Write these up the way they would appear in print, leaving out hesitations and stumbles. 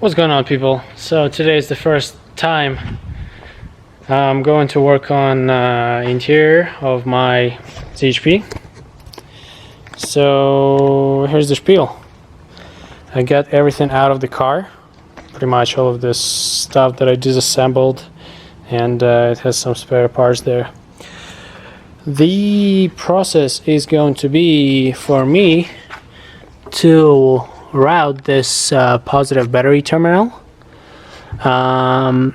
What's going on, people? So today is the first time I'm going to work on interior of my CHP. So here's the spiel. I got everything out of the car, pretty much all of this stuff that I disassembled, and it has some spare parts there. The process is going to be for me to route this positive battery terminal the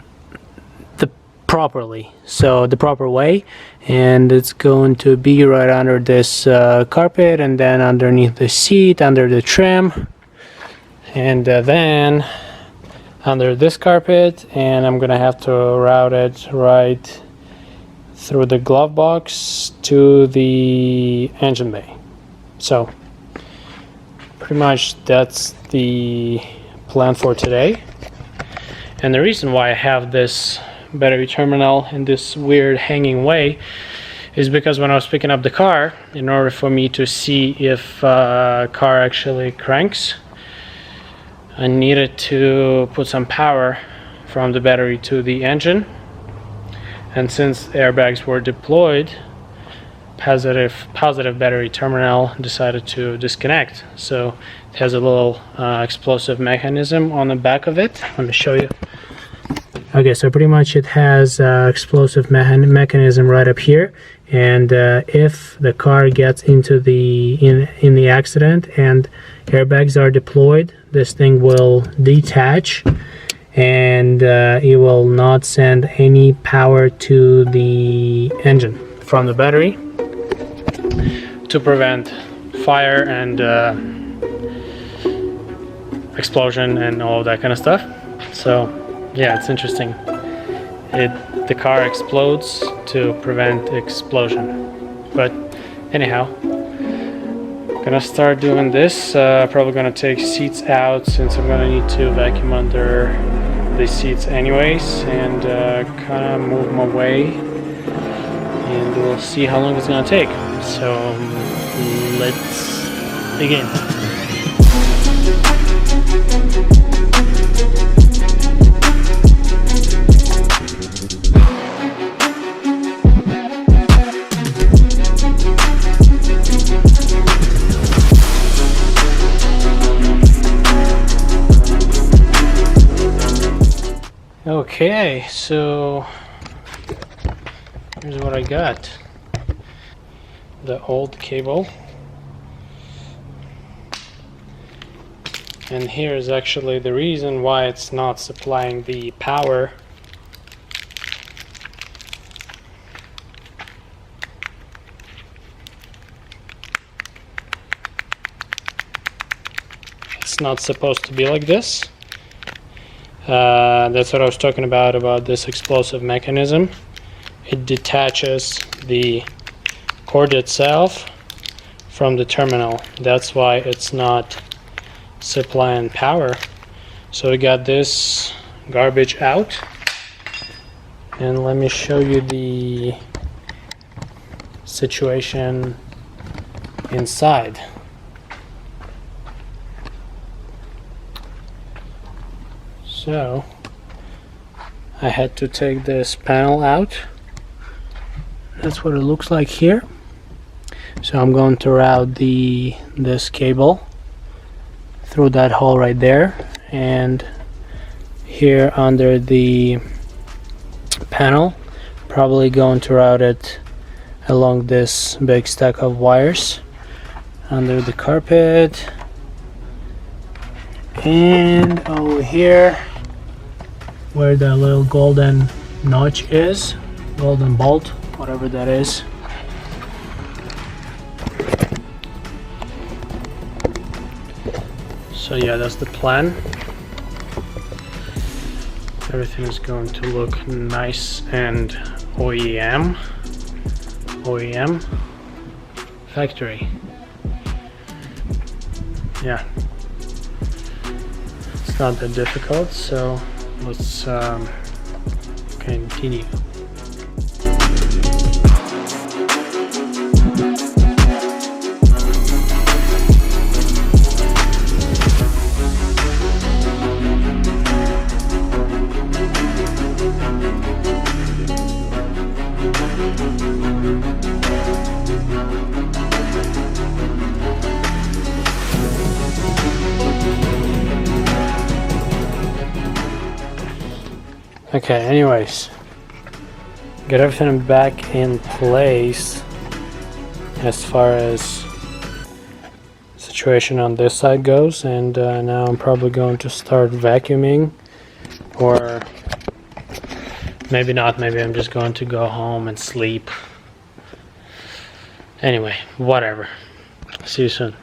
proper way, and it's going to be right under this carpet, and then underneath the seat, under the trim, and then under this carpet, and I'm gonna have to route it right through the glove box to the engine bay. So pretty much that's the plan for today. And the reason why I have this battery terminal in this weird hanging way is because when I was picking up the car, in order for me to see if car actually cranks, I needed to put some power from the battery to the engine. And since airbags were deployed, positive battery terminal decided to disconnect. So it has a little explosive mechanism on the back of it. Let me show you. Okay, so pretty much it has explosive mechanism right up here, and if the car gets into the in the accident and airbags are deployed, this thing will detach, and it will not send any power to the engine from the battery to prevent fire and explosion and all of that kind of stuff. So yeah, it's interesting. The car explodes to prevent explosion. But anyhow, gonna start doing this. Probably gonna take seats out since I'm gonna need to vacuum under the seats anyways, and kind of move them away, and we'll see how long it's gonna take. So let's begin. Okay, so here's what I got. The old cable, and here is actually the reason why it's not supplying the power. It's not supposed to be like this. That's what I was talking about this explosive mechanism. It detaches the cord itself from the terminal. That's why it's not supplying power. So we got this garbage out, and let me show you the situation inside. So I had to take this panel out. That's what it looks like here. So I'm going to route this cable through that hole right there, and here under the panel, probably going to route it along this big stack of wires under the carpet, and over here where the little golden notch is, golden bolt, whatever that is. So yeah, that's the plan. Everything is going to look nice and OEM factory. Yeah, it's not that difficult, so let's continue. Okay, anyways, get everything back in place as far as situation on this side goes, and now I'm probably going to start vacuuming, or maybe not, maybe I'm just going to go home and sleep. Anyway, whatever. See you soon.